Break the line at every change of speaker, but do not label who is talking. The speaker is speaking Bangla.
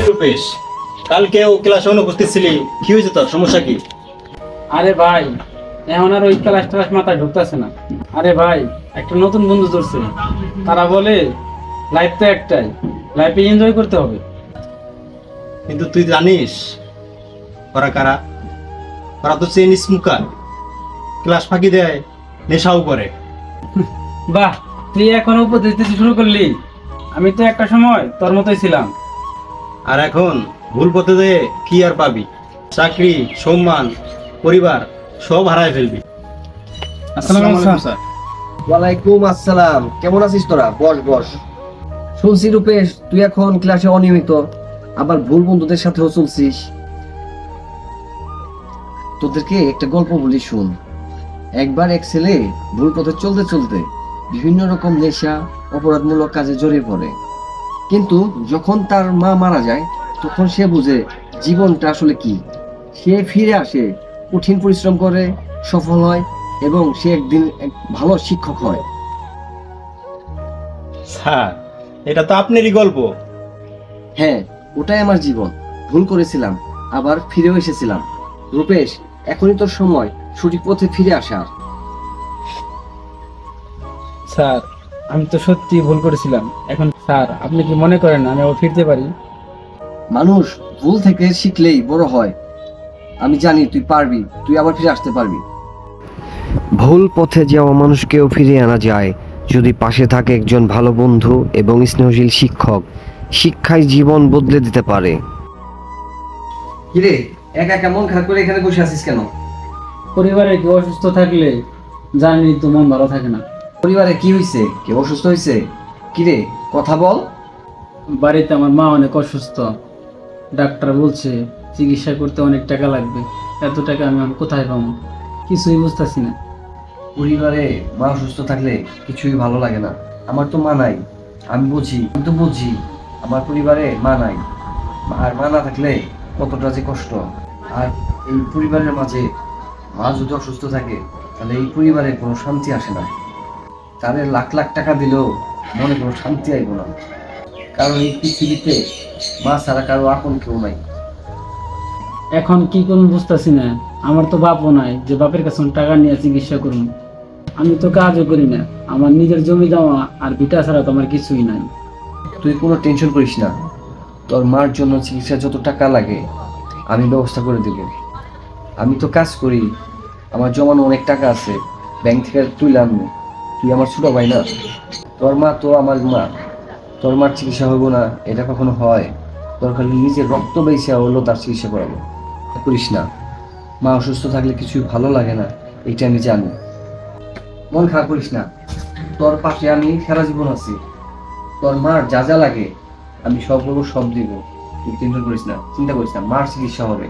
রূপেশ, কালকেও ক্লাসে অনুপস্থিত ছিলি, কি হয়েছে তোর, সমস্যা কি?
আরে ভাই, এখন আর ওই ক্লাস টালাস মাথায় ঢুকতেছে না। আরে ভাই, একটা নতুন বন্ধু ধরছে, তারা বলে লাইফ তো একটাই, লাইফে এনজয় করতে হবে।
কিন্তু তুই জানিস ওরা কারা? ওরা তো চেইন স্মোকার, ক্লাস ফাঁকি দেয়, নেশাও করে।
বাহ, তুই এখন উপদেশ দিতে শুরু করলি। আমি তো একটা সময় তোর মতোই ছিলাম।
আর এখন ভুল পথে যেয়ে কি আর পাবি? চাকরি, সম্মান, পরিবার সব হারায় ফেলবি।
আসসালামু আলাইকুম স্যার।
ওয়ালাইকুম আসসালাম। কেমন আছিস তোরা? বস বস। শুনছি রূপেশ, তুই এখন ক্লাসে অনিয়মিত, আবার ভুল বন্ধুদের সাথেও চলছিস। তোদেরকে একটা গল্প বলি, শুন। একবার এক ছেলে ভুল পথে চলতে চলতে বিভিন্ন রকম নেশা, অপরাধমূলক কাজে জড়িয়ে পড়ে। কিন্তু যখন তার মা মারা যায়, তখন সে বুঝে জীবনটা আসলে কি। সে ফিরে আসে, কঠিন পরিশ্রম করে, সফল হয় এবং সে একদিন এক ভালো শিক্ষক হয়।
স্যার, এটা তো আপনারই গল্প।
হ্যাঁ, ওটাই আমার জীবন। ভুল করেছিলাম, আবার ফিরেও এসেছিলাম। রূপেশ, এখনই তোর সময় সঠিক পথে ফিরে আসার।
স্যার, আমি তো সত্যি ভুল করেছিলাম। এখন স্যার, আপনি কি মনে করেন আমি আবার ফিরতে পারি?
মানুষ ভুল থেকে শিখলেই বড় হয়। আমি জানি তুই পারবি, তুই আবার ফিরে আসতে পারবি। ভুল পথে যাওয়া মানুষকেও ফিরিয়ে আনা যায় যদি পাশে থাকে একজন ভালো বন্ধু এবং স্নেহশীল শিক্ষক। শিক্ষাই জীবন বদলে দিতে পারে। কিরে, একা কেমন খারাপ করে এখানে বসে আছিস কেন?
পরিবারে কেউ অসুস্থ থাকলে জানি তো মন ভালো থাকে না।
পরিবারে কি হয়েছে? কেউ অসুস্থ হয়েছে? কিরে, কথা বল।
বাড়িতে আমার মা অনেক অসুস্থ। ডাক্তার বলছে চিকিৎসা করতে অনেক টাকা লাগবে। এত টাকা আমি আর কোথায় পাবো? কিছুই বুঝতেছি না।
পরিবারে মা অসুস্থ থাকলে কিছুই ভালো লাগে না। আমার তো মা নাই, আমি বুঝি, আমি তো বুঝি। আমার পরিবারে মা নাই, আর মা না থাকলে কতটা যে কষ্ট। আর এই পরিবারের মাঝে মা যদি অসুস্থ থাকে, তাহলে এই পরিবারে কোনো শান্তি আসে না। তাদের লাখ লাখ টাকা দিলেও মনে কোনো শান্তি আইব না, কারণ এই পৃথিবীতে মা ছাড়া কারো আপন কেউ নাই।
এখন কি করুন বুঝতেছি না। আমার তো বাপও নাই যে বাপের কাছে টাকা নিয়ে চিকিৎসা করুন। আমি তো কাজও করি না, আমার নিজের জমি জমা আর ভিটা ছাড়া তো আমার কিছুই নাই।
তুই কোনো টেনশন করিস না, তোর মার জন্য চিকিৎসা যত টাকা লাগে আমি ব্যবস্থা করে দেব। আমি তো কাজ করি, আমার জমানো অনেক টাকা আছে, ব্যাংক থেকে তুইলাম। তুই আমার ছোট ভাই না? তোর মা তো আমার মা, তোর মার চিকিৎসা হবো না এটা কখনো হয়? তোর খালি নিজের রক্ত বেঁচে হলো তার চিকিৎসা করাবো। করিস না, মা অসুস্থ থাকলে কিছুই ভালো লাগে না, এটা আমি জানি। মন খারাপ করিস না, তোর পাশে আমি সারা জীবন আছি। তোর মার যা যা লাগে আমি সব বলবো, সব দিব। তুই টেনশন করিস না, চিন্তা করিস না, মার চিকিৎসা হবে।